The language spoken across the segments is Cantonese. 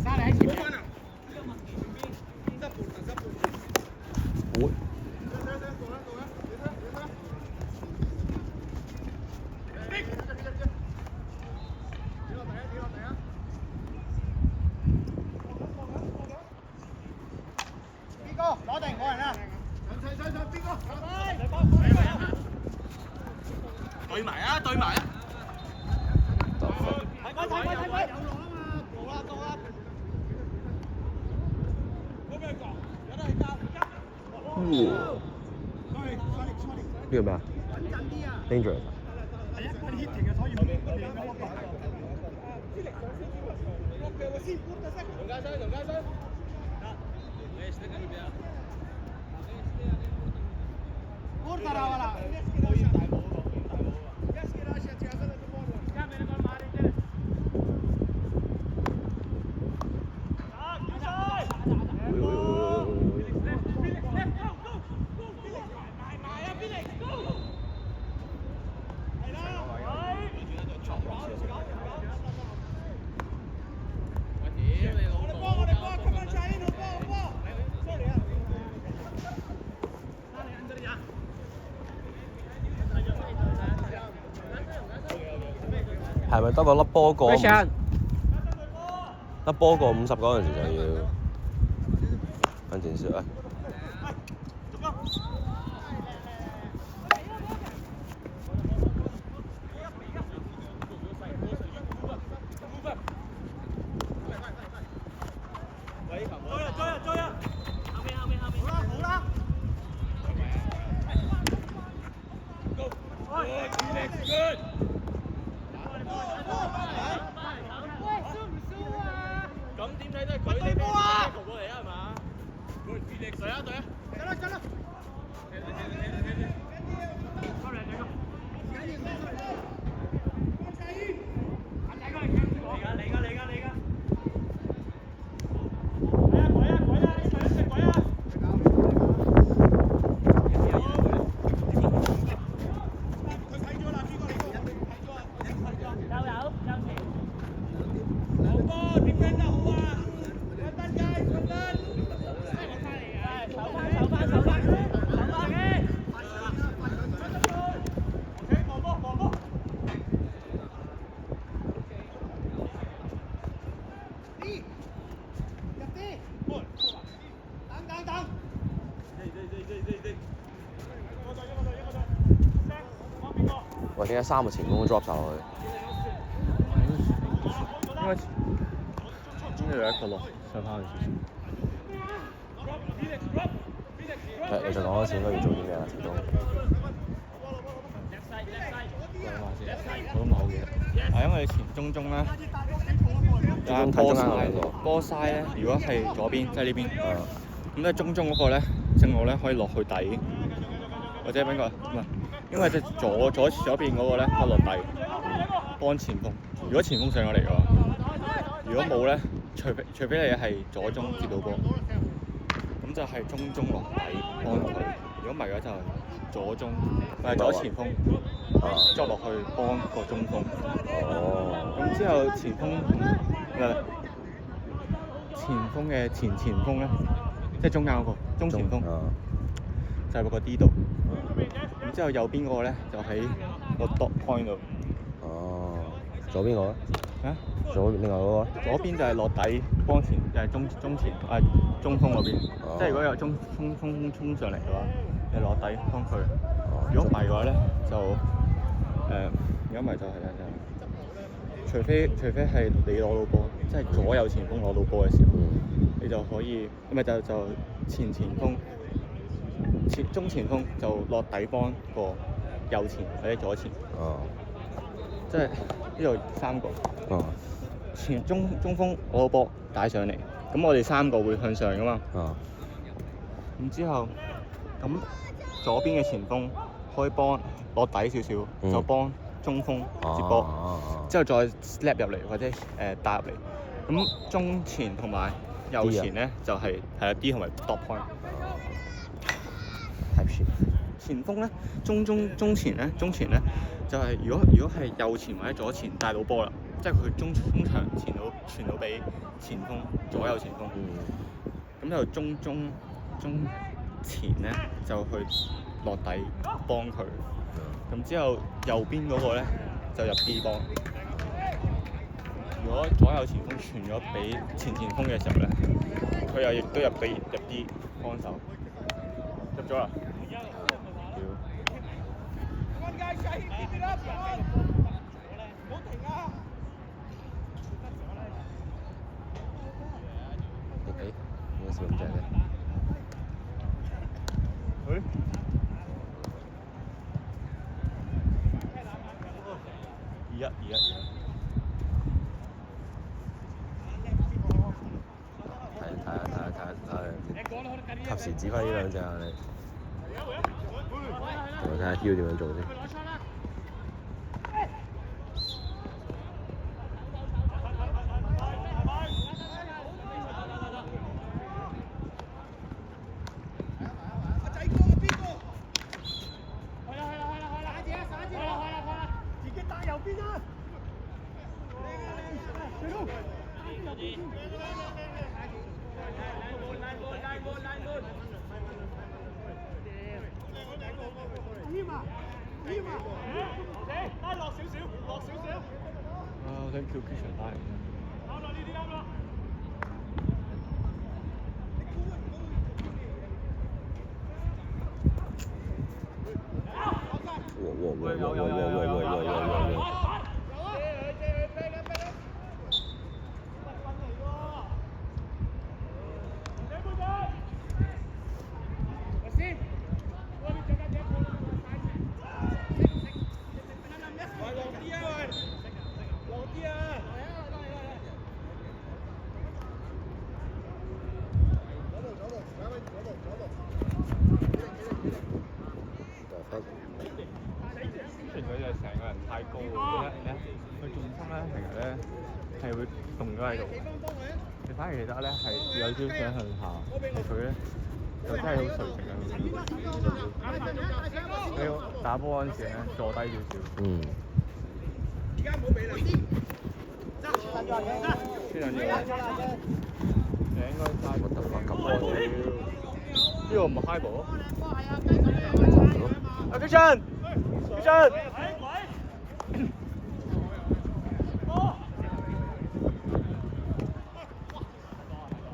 沙你喺前面。會。攞定冇人啊！上邊個？對埋啊！對埋啊！睇佢！有落啊嘛！過啦！嗰邊講，有得係交。呢個咩啊？Dangerous。係啊，佢 hitting 嘅，所以Cortala voilà.係咪得個粒波過？粒波過50嗰陣時就要跟前説啊！咁點睇都係佢哋波啊！過嚟啊，係嘛？對啊！得啦！喂，點解3個前鋒都 drop 晒落去？應該有一個落上翻去少少。你再講多次應該要做啲咩啊？前鋒？我都冇嘅。係因為前中咧，中中間波曬咧，如果係左邊，即係呢邊，咁咧中嗰個咧，正路咧可以落去底，或者邊個唔係，因為隻左邊嗰個咧可以落底幫前鋒。如果前鋒上咗嚟嘅話，如果冇咧，除非你係左中接到波，咁就係中落底幫佢。如果唔係嘅就係左中，左前鋒捉落去幫個中鋒。咁之後前鋒嘅前鋒咧，即係中間嗰個中前鋒，就係個 D 度。咁之後右邊嗰個咧就喺個 dot point 度。左邊個咧？啊？另外嗰個？左邊就係落底幫前，就係中前中鋒嗰邊。即係如果有衝上嚟嘅話，你落底幫佢。如果唔係嘅話咧，就如果唔係就係除非係你攞到波，即係左右前鋒攞到波嘅時候，你就可以，唔係就前鋒。中前鋒就落底幫個右前或者左前。即係呢度3個。中鋒攞個波帶上嚟，咁我哋3個會向上噶嘛。咁之後，咁左邊嘅前鋒可以幫落底少少，就幫中鋒接波，之後再 slap 入嚟或者帶入嚟。咁中前同埋右前咧就係D 同埋 dot point。前鋒咧，中前咧，就係如果係右前或者左前帶到波啦，即係佢中場傳到俾前鋒，左右前鋒。咁就中前咧就去落底幫佢。咁之後右邊嗰個咧就入 B 幫。如果左右前鋒傳咗俾前鋒嘅時候咧，佢又亦都入 D 幫手。入咗啦！點解咁正咧？21。睇，及時指揮呢兩隻啊你。我睇下 Hugh 點樣做先。thank you Christian 拉。成個人太高咧，佢重心咧成日咧係會動咗喺度，你反而記得咧係有少少向下，佢咧就真係好垂直嘅。你打波嗰陣時咧坐低少少。而家唔好俾你。呢兩嘢，你應該快過得翻咁多嘢。呢個唔係 high ball。阿Christian。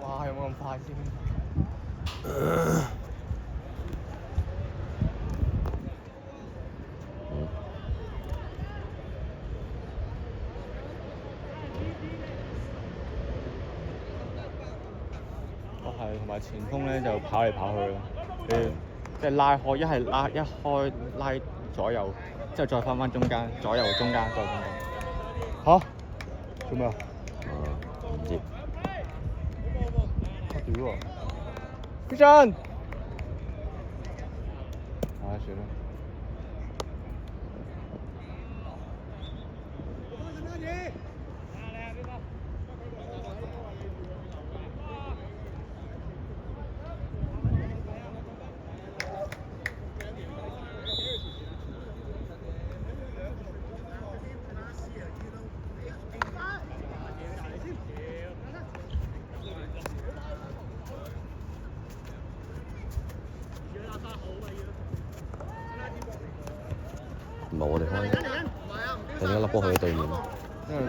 哇！有冇咁快先？係，同埋前鋒咧就跑嚟跑去咯。即係拉開，一開拉左右，之後再翻中間，左右中間再中間。嚇？做咩啊？唔知。我屌啊！Christian！算啦。唔係我哋開，另一粒波去咗對面。因為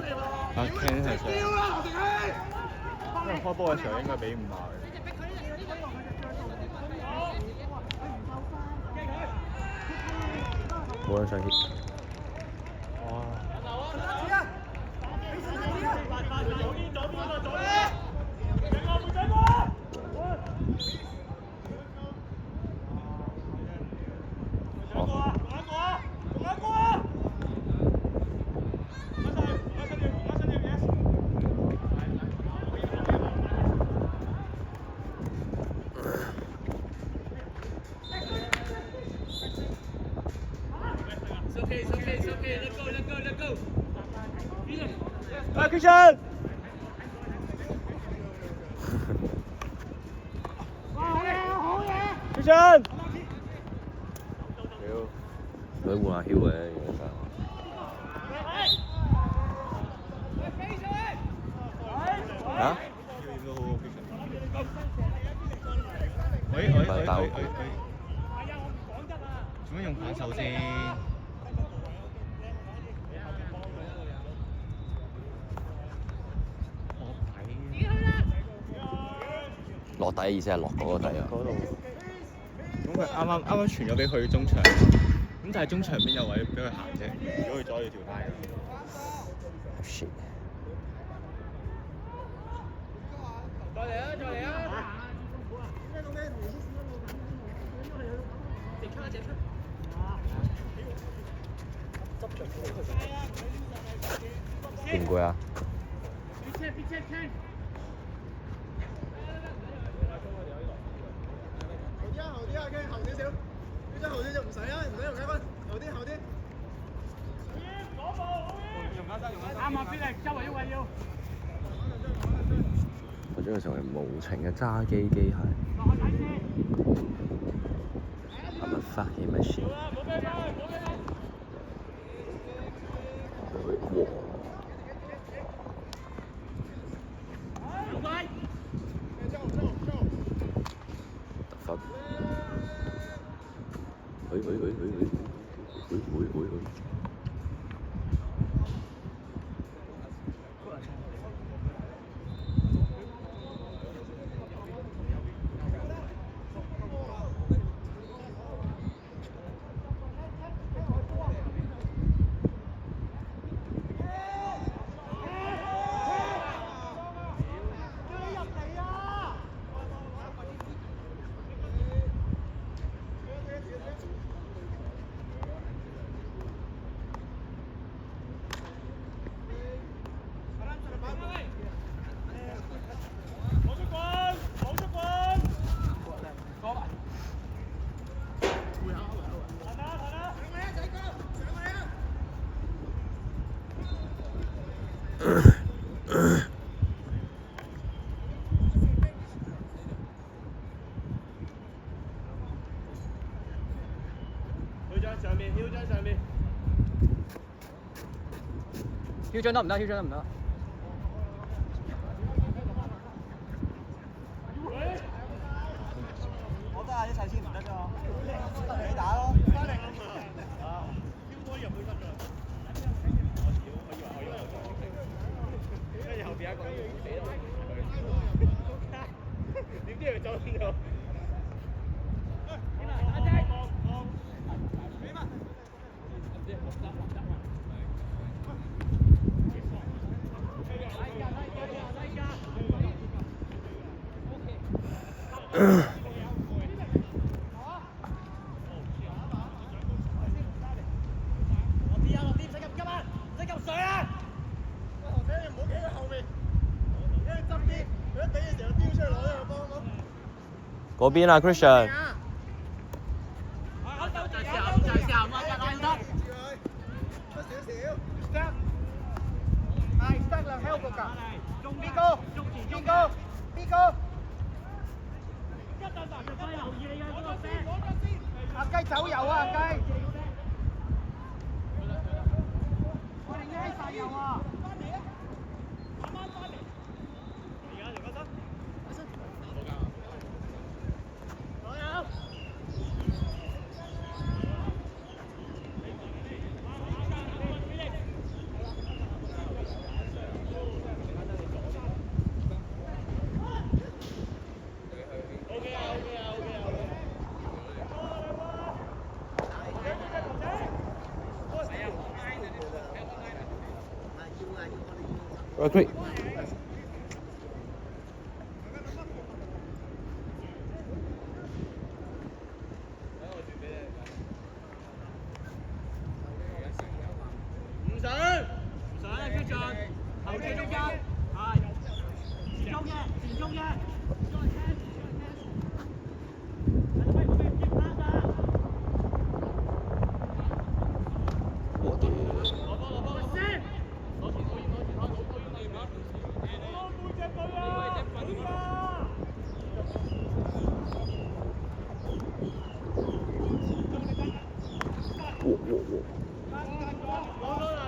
阿 Ken 係上，因為開波嘅時候應該俾5碼嘅。冇人上 hit。哇！Christian！ Christian！可以換下 Hill 嘅，其實。嚇？喂，做咩用反手先？落底意思係落嗰個底啊！嗰度。咁佢啱傳咗俾佢中場，咁但係中場邊有位俾佢行啫？如果佢阻住條街。shit！再嚟啊！再嚟啊！攰唔攰啊？後啲啊，跟住後少少，呢張後少少唔使啊，唔使用雞分，後啲後啲。啱啊，邊力周圍喐位要。我將佢成為無情嘅揸機機械。I'm a fucking machine。囂張得唔得？囂張得唔得？我得啊，一齊先唔得啫嘛。你打咯。應該入去得㗎。跟住後邊一個死咯。點知佢走咗？嗰邊啊 ，Christian。阿雞走油啊，阿雞！我哋挨晒油啊！Quick. 攞